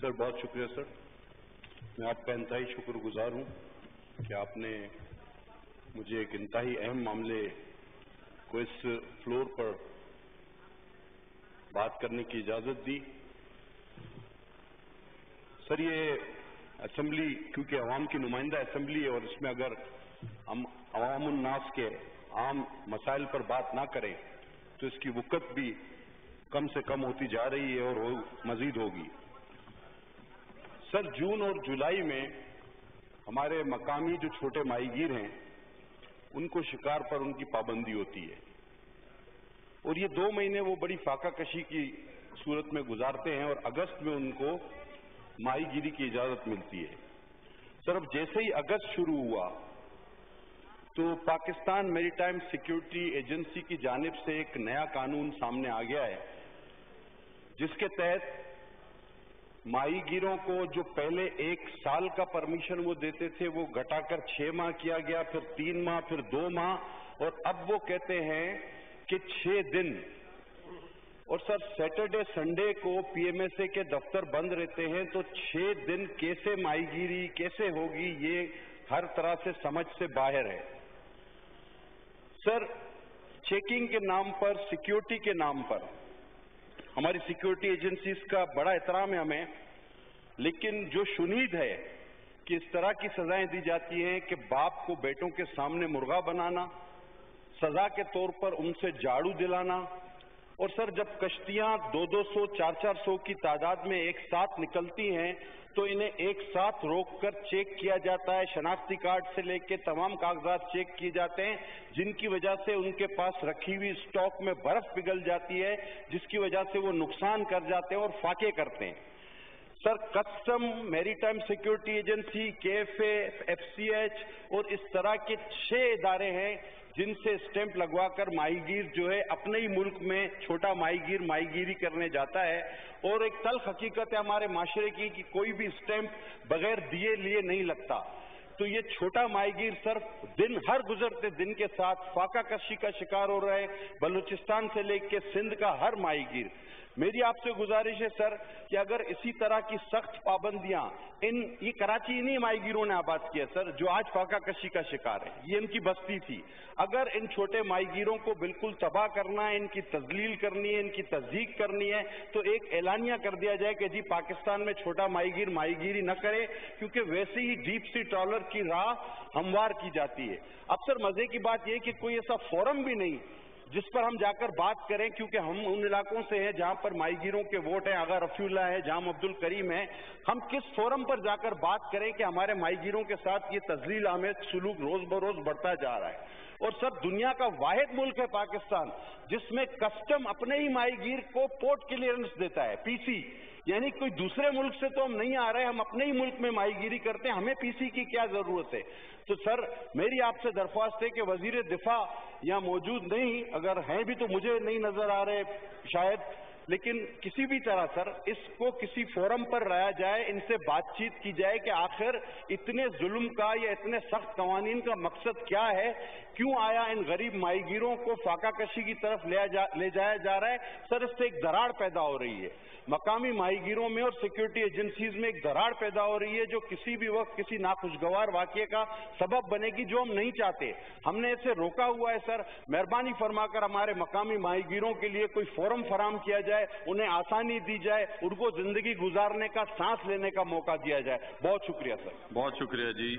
Sir बहुत शुक्रिया sir. मैं आपका इंतहाई शुक्रगुजार हूँ कि आपने मुझे एक इंतहाई अहम मामले को इस फ्लोर पर बात करने की इजाज़त दी। सर ये असेंबली क्योंकि अवाम की नुमाइंदा असेंबली है और इसमें अगर हम अवामुन्नास के आम मसाइल पर बात ना करें तो इसकी वक़्त भी कम से कम होती जा रही है और मज़ीद होगी। सर जून और जुलाई में हमारे मकामी जो छोटे माहीगीर हैं उनको शिकार पर उनकी पाबंदी होती है और ये 2 महीने वो बड़ी फाका कशी की सूरत में गुजारते हैं और अगस्त में उनको माहीगीरी की इजाज़त मिलती है। सर अब जैसे ही अगस्त शुरू हुआ तो पाकिस्तान मैरीटाइम सिक्योरिटी एजेंसी की जानिब से एक नया कानून सामने आ गया है जिसके तहत माहीगीरों को जो पहले 1 साल का परमिशन वो देते थे वो घटाकर 6 माह किया गया, फिर 3 माह, फिर 2 माह और अब वो कहते हैं कि 6 दिन। और सर सैटरडे संडे को पीएमएसए के दफ्तर बंद रहते हैं तो 6 दिन कैसे माहीगीरी कैसे होगी ये हर तरह से समझ से बाहर है। सर चेकिंग के नाम पर सिक्योरिटी के नाम पर हमारी सिक्योरिटी एजेंसीज का बड़ा एहतराम है हमें, लेकिन जो शुनीद है कि इस तरह की सजाएं दी जाती हैं कि बाप को बेटों के सामने मुर्गा बनाना, सजा के तौर पर उनसे झाड़ू दिलाना और सर जब कश्तियां 200-200, 400-400 की तादाद में एक साथ निकलती हैं तो इन्हें एक साथ रोककर चेक किया जाता है। शनाख्ती कार्ड से लेकर तमाम कागजात चेक किए जाते हैं जिनकी वजह से उनके पास रखी हुई स्टॉक में बर्फ पिघल जाती है जिसकी वजह से वो नुकसान कर जाते हैं और फाके करते हैं। Sir custom, maritime security agency, K F A, F C H और इस तरह के 6 इदारे हैं जिनसे स्टैंप लगवाकर माहीगीर जो है अपने ही मुल्क में छोटा माहीगीर माहीगीरी करने जाता है। और एक तल्ख हकीकत है हमारे माशरे की कि कोई भी स्टैंप बगैर दिए लिए नहीं लगता। तो ये छोटा माहीगीर सर दिन हर गुजरते दिन के साथ फाका कशी का शिकार हो रहा है, बलूचिस्तान से लेकर सिंध का हर माहीगीर। मेरी आपसे गुजारिश है सर कि अगर इसी तरह की सख्त पाबंदियां ये कराची इन्हीं माहीगीरों ने आबाद किया सर जो आज फाका कशी का शिकार है, ये इनकी बस्ती थी। अगर इन छोटे माहीगीरों को बिल्कुल तबाह करना है, इनकी तजलील करनी है, इनकी तस्दीक करनी है तो एक एलानिया कर दिया जाए कि जी पाकिस्तान में छोटा माहीगीर माहीगीरी न करे क्योंकि वैसे ही डीप सी ट्रॉलर की राह हमवार की जाती है। अब सर मजे की बात यह कि कोई ऐसा फोरम भी नहीं जिस पर हम जाकर बात करें क्योंकि हम उन इलाकों से हैं जहां पर माहीगीरों के वोट हैं, आगा रफीउल्लाह है, जाम अब्दुल करीम है। हम किस फोरम पर जाकर बात करें कि हमारे माहीगीरों के साथ ये तजलील आमेज सुलूक रोज बरोज बढ़ता जा रहा है। और सर दुनिया का वाहिद मुल्क है पाकिस्तान जिसमें कस्टम अपने ही माहीगीर को पोर्ट क्लियरेंस देता है, पीसी, यानी कोई दूसरे मुल्क से तो हम नहीं आ रहे, हम अपने ही मुल्क में माहीगीरी करते हैं, हमें पीसी की क्या जरूरत है। तो सर मेरी आपसे दरख्वास्त है कि वजीर दिफा यहाँ मौजूद नहीं, अगर हैं भी तो मुझे नहीं नजर आ रहे शायद, लेकिन किसी भी तरह सर इसको किसी फोरम पर लाया जाए, इनसे बातचीत की जाए कि आखिर इतने जुल्म का या इतने सख्त कवानीन का मकसद क्या है, क्यों आया इन गरीब माहीगीरों को फाका कशी की तरफ ले जाया जा रहा है। सर इससे एक दरार पैदा हो रही है मकामी माहीगीरों में और सिक्योरिटी एजेंसीज में, एक दरार पैदा हो रही है जो किसी भी वक्त किसी नाखुशगवार वाकये का सबब बनेगी जो हम नहीं चाहते। हमने इसे रोका हुआ है सर, मेहरबानी फरमाकर हमारे मकामी माहीगीरों के लिए कोई फोरम फराम किया जाए, उन्हें आसानी दी जाए, उनको जिंदगी गुजारने का, सांस लेने का मौका दिया जाए। बहुत शुक्रिया सर। बहुत शुक्रिया जी।